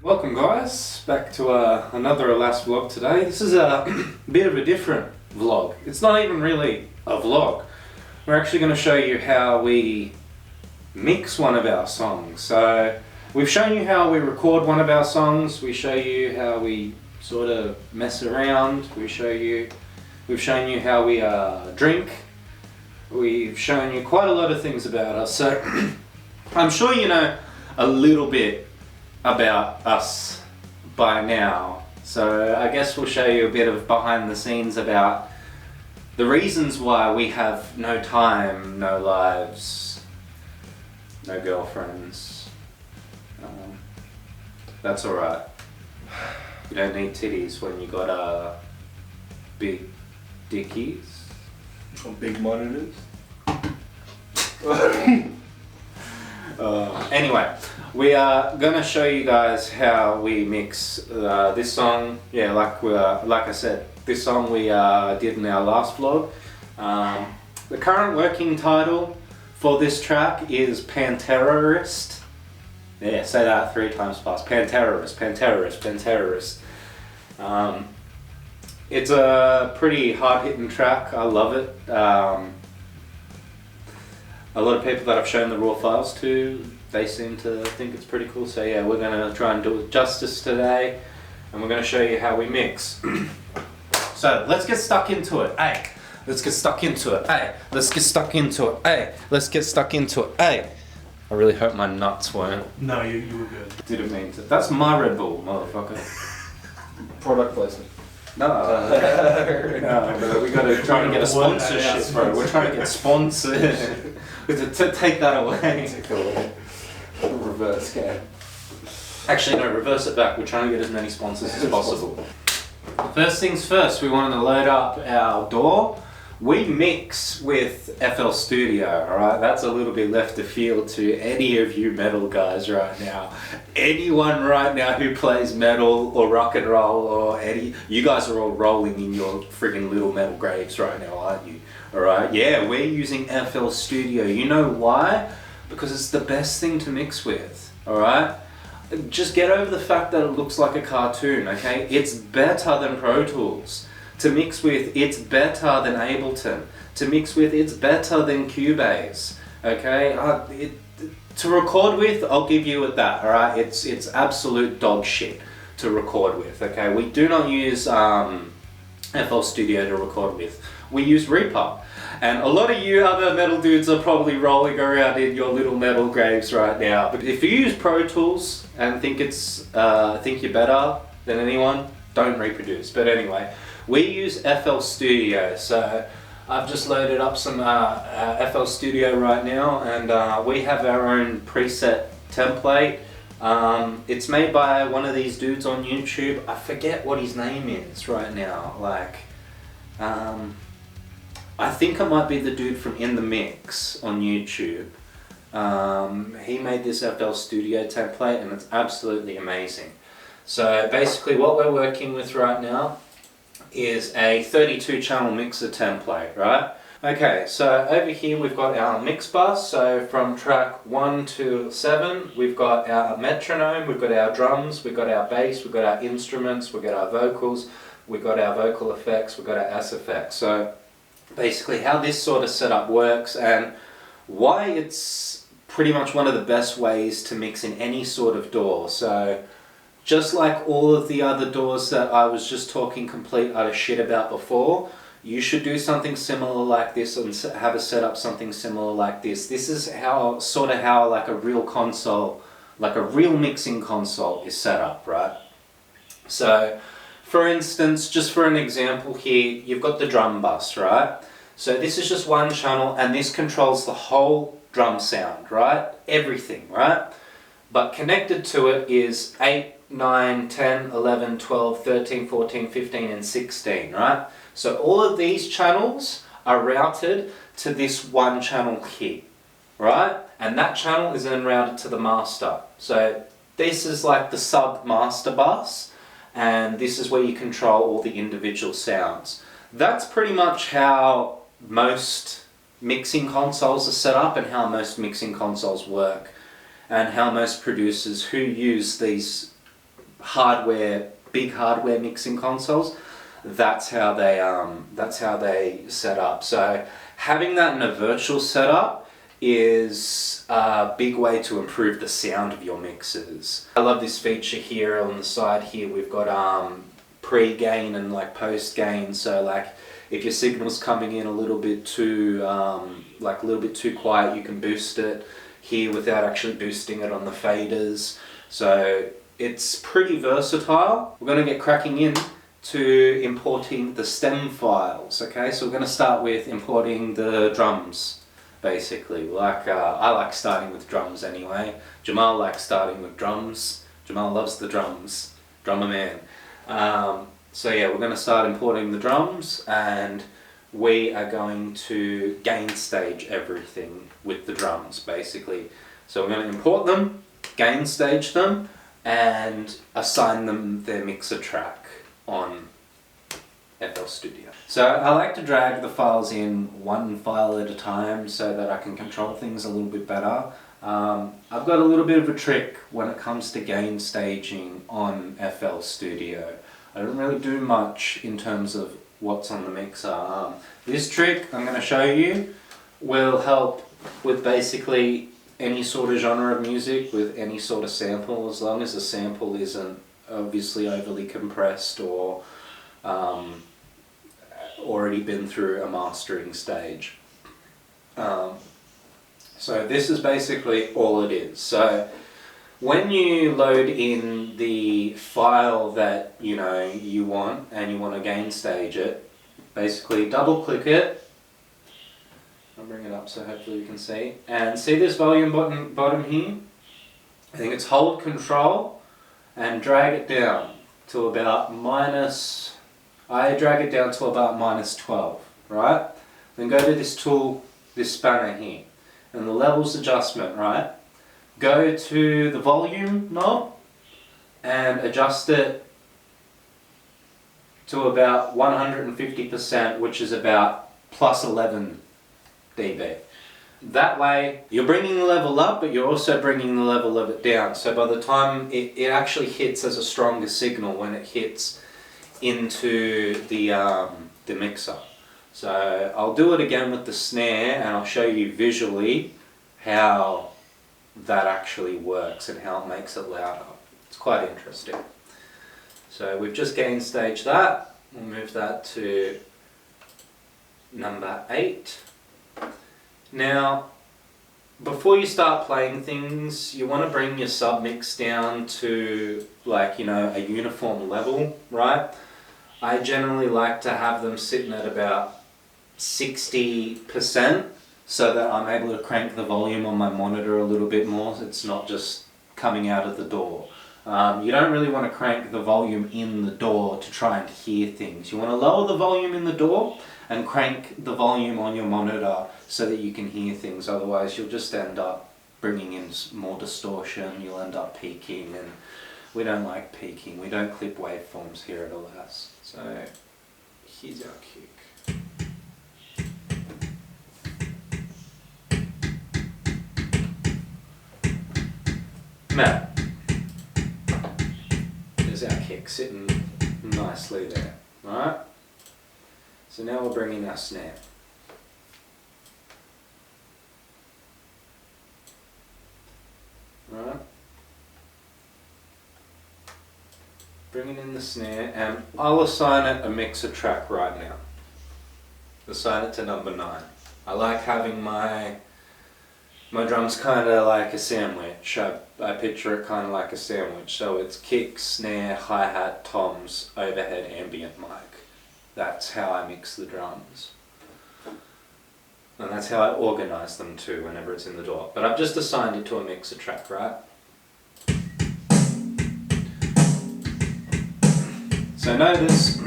Welcome guys, back to another A.L.A.S vlog today. This is a bit of a different vlog. It's not even really a vlog. We're actually going to show you how we mix one of our songs. So we've shown you how we record one of our songs, we show you how we sort of mess around, we've shown you how we drink, we've shown you quite a lot of things about us. So I'm sure you know a little bit about us by now. So I guess we'll show you a bit of behind the scenes about the reasons why we have no time, no lives, no girlfriends. That's alright. You don't need titties when you got big dickies. Or big monitors. Anyway, we are gonna show you guys how we mix this song. Yeah, like I said, this song we did in our last vlog. The current working title for this track is Panterrorist. Yeah, say that 3 times fast. Panterrorist, Panterrorist, Panterrorist. It's a pretty hard-hitting track. I love it. A lot of people that I've shown the raw files to, they seem to think it's pretty cool. So yeah, we're going to try and do it justice today, and we're going to show you how we mix. So let's get stuck into it. Hey, let's get stuck into it. Hey, let's get stuck into it. Hey, let's get stuck into it. Hey. I really hope my nuts weren't. No, you were good. Didn't mean to. That's my Red Bull, motherfucker. Product placement. No, no, but we gotta try and get a sponsorship, bro. We're trying to get sponsored. to take that away. Take that away. Reverse scam. Actually, no, reverse it back. We're trying to get as many sponsors as possible. First things first, we want to load up our DAW. We mix with FL Studio, alright? That's a little bit left of field to any of you metal guys right now. Anyone right now who plays metal or rock and roll or you guys are all rolling in your friggin' little metal graves right now, aren't you? Alright, yeah, we're using FL Studio. You know why? Because it's the best thing to mix with, alright? Just get over the fact that it looks like a cartoon, okay? It's better than Pro Tools. To mix with, it's better than Ableton. To mix with, it's better than Cubase. Okay, to record with, I'll give you at that. All right, it's absolute dog shit to record with. Okay, we do not use FL Studio to record with. We use Reaper, and a lot of you other metal dudes are probably rolling around in your little metal graves right now. But if you use Pro Tools and think you're better than anyone, don't reproduce. But anyway. We use FL Studio, so I've just loaded up some FL Studio right now, and we have our own preset template. It's made by one of these dudes on YouTube. I forget what his name is right now. Like, I think it might be the dude from In The Mix on YouTube. He made this FL Studio template, and it's absolutely amazing. So basically what we're working with right now is a 32 channel mixer template, right? Okay, so over here we've got our mix bus. So from track 1 to 7, we've got our metronome, we've got our drums, we've got our bass, we've got our instruments, we've got our vocals, we've got our vocal effects, we've got our ass effects. So basically how this sort of setup works and why it's pretty much one of the best ways to mix in any sort of DAW. So just like all of the other DAWs that I was just talking complete utter shit about before, you should do something similar like this and have a setup something similar like this. This is how like a real console, like a real mixing console is set up, right? So, for instance, just for an example here, you've got the drum bus, right? So this is just one channel and this controls the whole drum sound, right? Everything, right? But connected to it is 8, 9, 10, 11, 12, 13, 14, 15 and 16, right? So all of these channels are routed to this one channel here, right? And that channel is then routed to the master. So this is like the sub-master bus, and this is where you control all the individual sounds. That's pretty much how most mixing consoles are set up and how most mixing consoles work, and how most producers who use these big hardware mixing consoles, that's how they set up. So having that in a virtual setup is a big way to improve the sound of your mixes. I love this feature here on the side here. We've got pre-gain and like post-gain. So like if your signal's coming in a little bit too quiet, you can boost it here without actually boosting it on the faders. So it's pretty versatile. We're going to get cracking in to importing the stem files. Okay, so we're going to start with importing the drums. Basically, I like starting with drums anyway. Djamel likes starting with drums. Djamel loves the drums. Drummer man. So yeah, we're going to start importing the drums, and we are going to gain stage everything with the drums, basically. So we're going to import them, gain stage them, and assign them their mixer track on FL Studio. So I like to drag the files in one file at a time so that I can control things a little bit better. I've got a little bit of a trick when it comes to gain staging on FL Studio. I don't really do much in terms of what's on the mixer. This trick I'm going to show you will help with basically any sort of genre of music with any sort of sample, as long as the sample isn't obviously overly compressed or already been through a mastering stage. So this is basically all it is. So when you load in the file that you want and you want to gain stage it, basically double click it. I'll bring it up so hopefully you can see. And see this volume bottom here? I think it's hold Control and drag it down to about I drag it down to about -12, right? Then go to this tool, this spanner here, and the levels adjustment, right? Go to the volume knob and adjust it to about 150%, which is about +11 dB. That way, you're bringing the level up, but you're also bringing the level of it down. So by the time it actually hits as a stronger signal when it hits into the mixer. So I'll do it again with the snare, and I'll show you visually how that actually works and how it makes it louder. It's quite interesting. So we've just gain staged that. We'll move that to number 8. Now, before you start playing things, you want to bring your submix down to a uniform level, right? I generally like to have them sitting at about 60% so that I'm able to crank the volume on my monitor a little bit more. It's not just coming out of the DAW. You don't really want to crank the volume in the DAW to try and hear things. You want to lower the volume in the DAW and crank the volume on your monitor so that you can hear things. Otherwise you'll just end up bringing in more distortion, you'll end up peaking, and we don't like peaking. We don't clip waveforms here at A.L.A.S. So here's our kick. Now, there's our kick sitting nicely there, right? So now we'll bring in our snare. Right? Bringing in the snare, and I'll assign it a mixer track right now. Assign it to number 9. I like having my drums kind of like a sandwich. I picture it kind of like a sandwich. So it's kick, snare, hi-hat, toms, overhead, ambient mic. That's how I mix the drums. And that's how I organise them too whenever it's in the DAW. But I've just assigned it to a mixer track, right? So notice,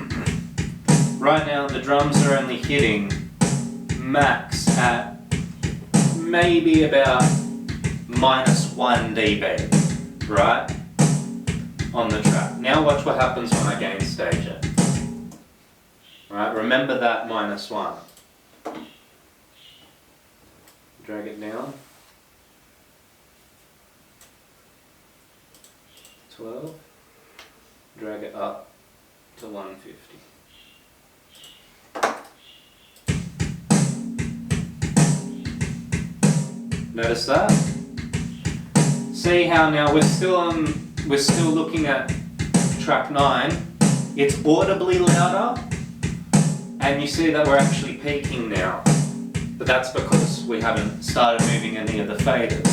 right now the drums are only hitting max at maybe about -1 dB, right? On the track. Now watch what happens when I gain stage it. Right, remember that -1. Drag it down. 12. drag it up to 150. Notice that? See how now we're still looking at track 9. It's audibly louder, and you see that we're actually peaking now. But that's because we haven't started moving any of the faders.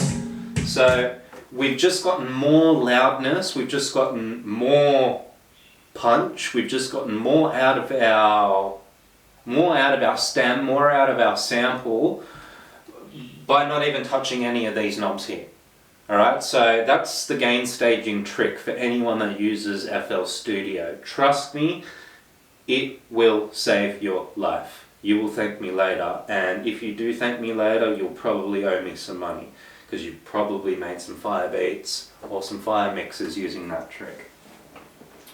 So we've just gotten more loudness, we've just gotten more punch, we've just gotten more out of our stem, more out of our sample by not even touching any of these knobs here. Alright, so that's the gain staging trick for anyone that uses FL Studio. Trust me, it will save your life. You will thank me later, and if you do thank me later, you'll probably owe me some money, because you've probably made some fire beats or some fire mixes using that trick.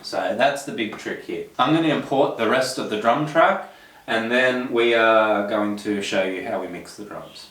So that's the big trick here. I'm going to import the rest of the drum track, and then we are going to show you how we mix the drums.